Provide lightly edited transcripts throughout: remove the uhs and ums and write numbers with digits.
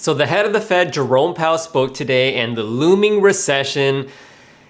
So the head of the Fed, Jerome Powell, spoke today, and the looming recession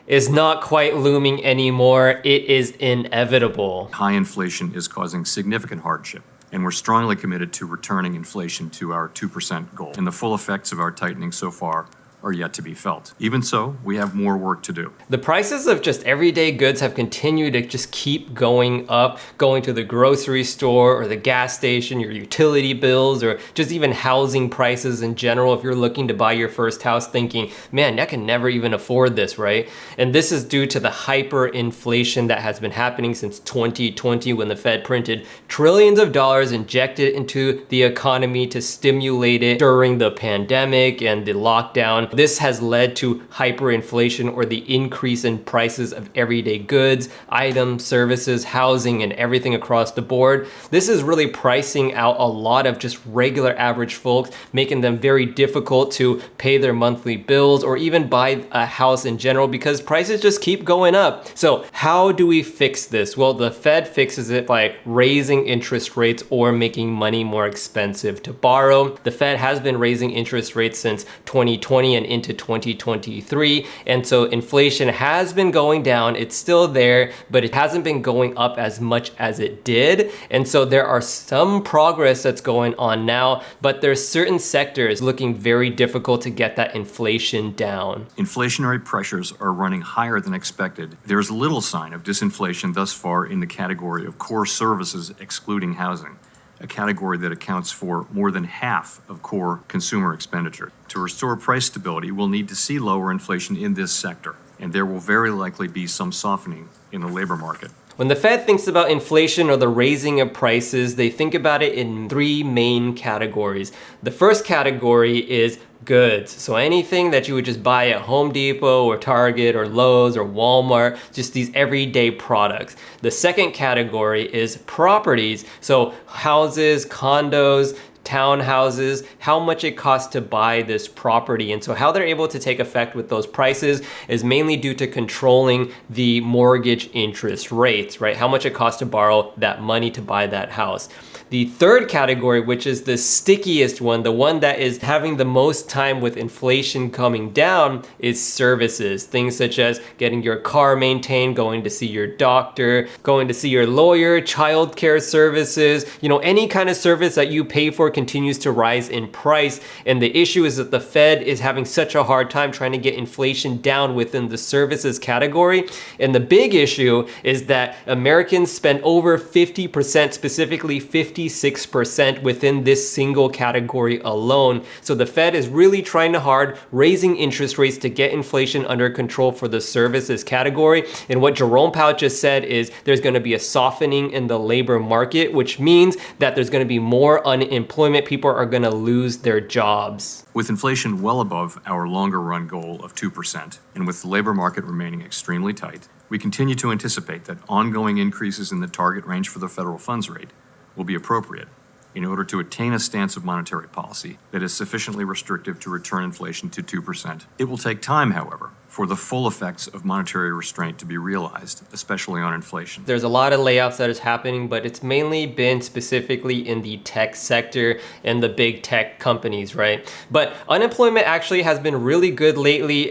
is not quite looming anymore. It is inevitable. High inflation is causing significant hardship, and we're strongly committed to returning inflation to our 2% goal. And the full effects of our tightening so far are yet to be felt. Even so, we have more work to do. The prices of just everyday goods have continued to just keep going up, going to the grocery store or the gas station, your utility bills, or just even housing prices in general. If you're looking to buy your first house thinking, man, I can never even afford this, right? And this is due to the hyperinflation that has been happening since 2020 when the Fed printed trillions of dollars injected into the economy to stimulate it during the pandemic and the lockdown. This has led to hyperinflation, or the increase in prices of everyday goods, items, services, housing, and everything across the board. This is really pricing out a lot of just regular average folks, making them very difficult to pay their monthly bills or even buy a house in general because prices just keep going up. So how do we fix this? Well, the Fed fixes it by raising interest rates or making money more expensive to borrow. The Fed has been raising interest rates since 2020 and into 2023. And so inflation has been going down. It's still there, but it hasn't been going up as much as it did. And so there are some progress that's going on now, but there's certain sectors looking very difficult to get that inflation down. Inflationary pressures are running higher than expected. There's little sign of disinflation thus far in the category of core services excluding housing, a category that accounts for more than half of core consumer expenditure. To restore price stability, we'll need to see lower inflation in this sector, and there will very likely be some softening in the labor market. When the Fed thinks about inflation or the raising of prices, they think about it in three main categories. The first category is goods. So anything that you would just buy at Home Depot or Target or Lowe's or Walmart, just these everyday products. The second category is properties. So houses, condos, townhouses, how much it costs to buy this property. And so how they're able to take effect with those prices is mainly due to controlling the mortgage interest rates, right? How much it costs to borrow that money to buy that house. The third category, which is the stickiest one, the one that is having the most time with inflation coming down, is services. Things such as getting your car maintained, going to see your doctor, going to see your lawyer, childcare services, any kind of service that you pay for continues to rise in price. And the issue is that the Fed is having such a hard time trying to get inflation down within the services category. And the big issue is that Americans spend over 50%, specifically 56% within this single category alone. So the Fed is really trying hard, raising interest rates to get inflation under control for the services category. And what Jerome Powell just said is there's going to be a softening in the labor market, which means that there's going to be more unemployment. People are going to lose their jobs. With inflation well above our longer run goal of 2%, and with the labor market remaining extremely tight, we continue to anticipate that ongoing increases in the target range for the federal funds rate will be appropriate in order to attain a stance of monetary policy that is sufficiently restrictive to return inflation to 2%. It will take time, however, for the full effects of monetary restraint to be realized, especially on inflation. There's a lot of layoffs that is happening, but it's mainly been specifically in the tech sector and the big tech companies, right? But unemployment actually has been really good lately.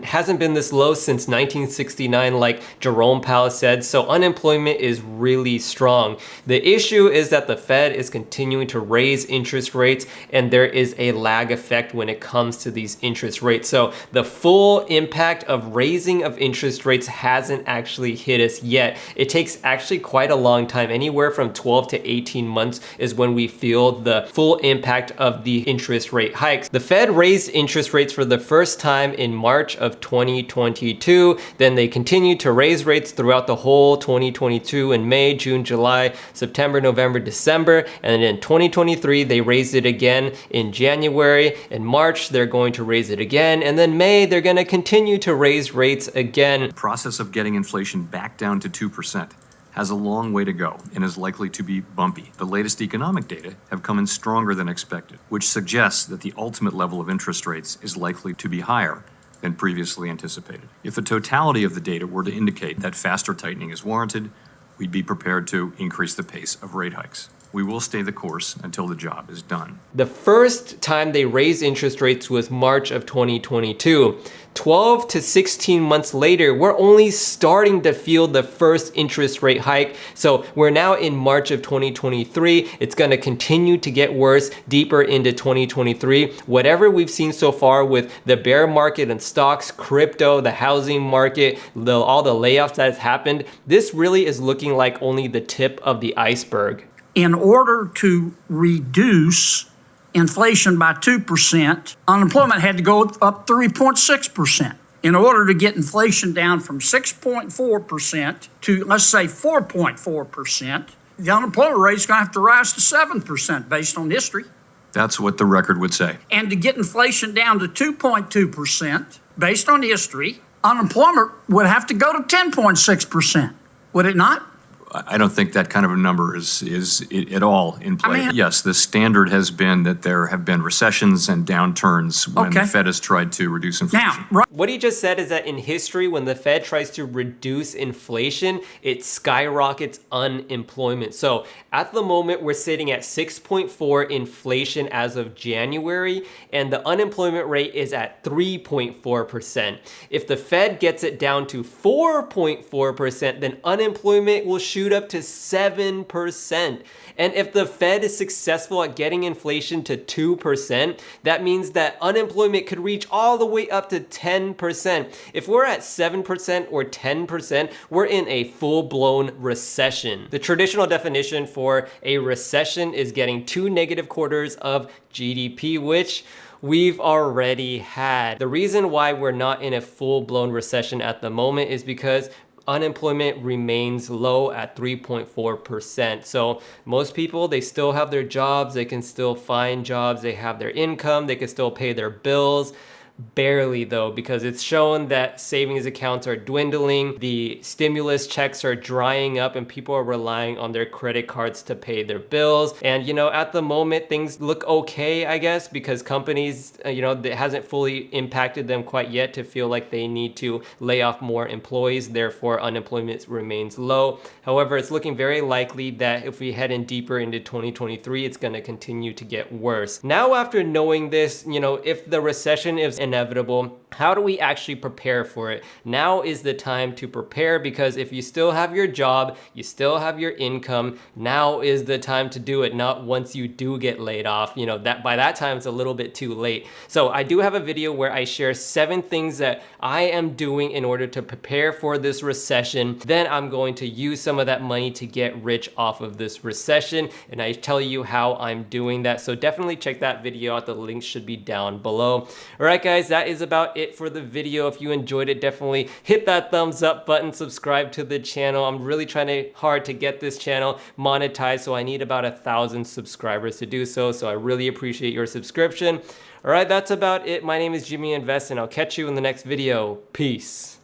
Hasn't been this low since 1969, like Jerome Powell said. So unemployment is really strong. The issue is that the Fed is continuing to raise interest rates, and there is a lag effect when it comes to these interest rates. So the full impact of raising of interest rates hasn't actually hit us yet. It takes actually quite a long time. Anywhere from 12 to 18 months is when we feel the full impact of the interest rate hikes. The Fed raised interest rates for the first time in March of 2022. Then they continued to raise rates throughout the whole 2022 in May, June, July, September, November, December. And then in 2023, they raised it again in January. In March, they're going to raise it again. And then May, they're going to continue to raise rates again. The process of getting inflation back down to 2% has a long way to go and is likely to be bumpy. The latest economic data have come in stronger than expected, which suggests that the ultimate level of interest rates is likely to be higher than previously anticipated. If the totality of the data were to indicate that faster tightening is warranted, we'd be prepared to increase the pace of rate hikes. We will stay the course until the job is done. The first time they raised interest rates was March of 2022. 12 to 16 months later, we're only starting to feel the first interest rate hike. So we're now in March of 2023. It's going to continue to get worse deeper into 2023. Whatever we've seen so far with the bear market and stocks, crypto, the housing market, all the layoffs that has happened, this really is looking like only the tip of the iceberg. In order to reduce inflation by 2%, unemployment had to go up 3.6%. In order to get inflation down from 6.4% to, let's say, 4.4%, the unemployment rate is going to have to rise to 7% based on history. That's what the record would say. And to get inflation down to 2.2% based on history, unemployment would have to go to 10.6%. Would it not? I don't think that kind of a number is at all in play. Yes, the standard has been that there have been recessions and downturns when the Fed has tried to reduce inflation. Now, what he just said is that in history, when the Fed tries to reduce inflation, it skyrockets unemployment. So at the moment, we're sitting at 6.4 inflation as of January, and the unemployment rate is at 3.4%. If the Fed gets it down to 4.4%, then unemployment will shoot up to 7%. And if the Fed is successful at getting inflation to 2%, that means that unemployment could reach all the way up to 10%. If we're at 7% or 10%, we're in a full-blown recession. The traditional definition for a recession is getting 2 negative quarters of GDP, which we've already had. The reason why we're not in a full-blown recession at the moment is because unemployment remains low at 3.4%. So most people, they still have their jobs, they can still find jobs, they have their income, they can still pay their bills. Barely though, because it's shown that savings accounts are dwindling, the stimulus checks are drying up, and people are relying on their credit cards to pay their bills. And at the moment things look okay, I guess, because companies, it hasn't fully impacted them quite yet to feel like they need to lay off more employees, therefore unemployment remains low. However, it's looking very likely that if we head in deeper into 2023, it's going to continue to get worse. Now, after knowing this, if the recession is inevitable, how do we actually prepare for it? Now is the time to prepare, because if you still have your job, you still have your income, now is the time to do it, not once you do get laid off. That by that time it's a little bit too late. So I do have a video where I share 7 things that I am doing in order to prepare for this recession. Then I'm going to use some of that money to get rich off of this recession, and I tell you how I'm doing that. So definitely check that video out. The link should be down below. All right, guys, that is about it for the video. If you enjoyed it, definitely hit that thumbs up button, subscribe to the channel. I'm really trying hard to get this channel monetized, so I need about 1,000 subscribers to do so. So I really appreciate your subscription. All right, that's about it. My name is Jimmy Invest, and I'll catch you in the next video. Peace.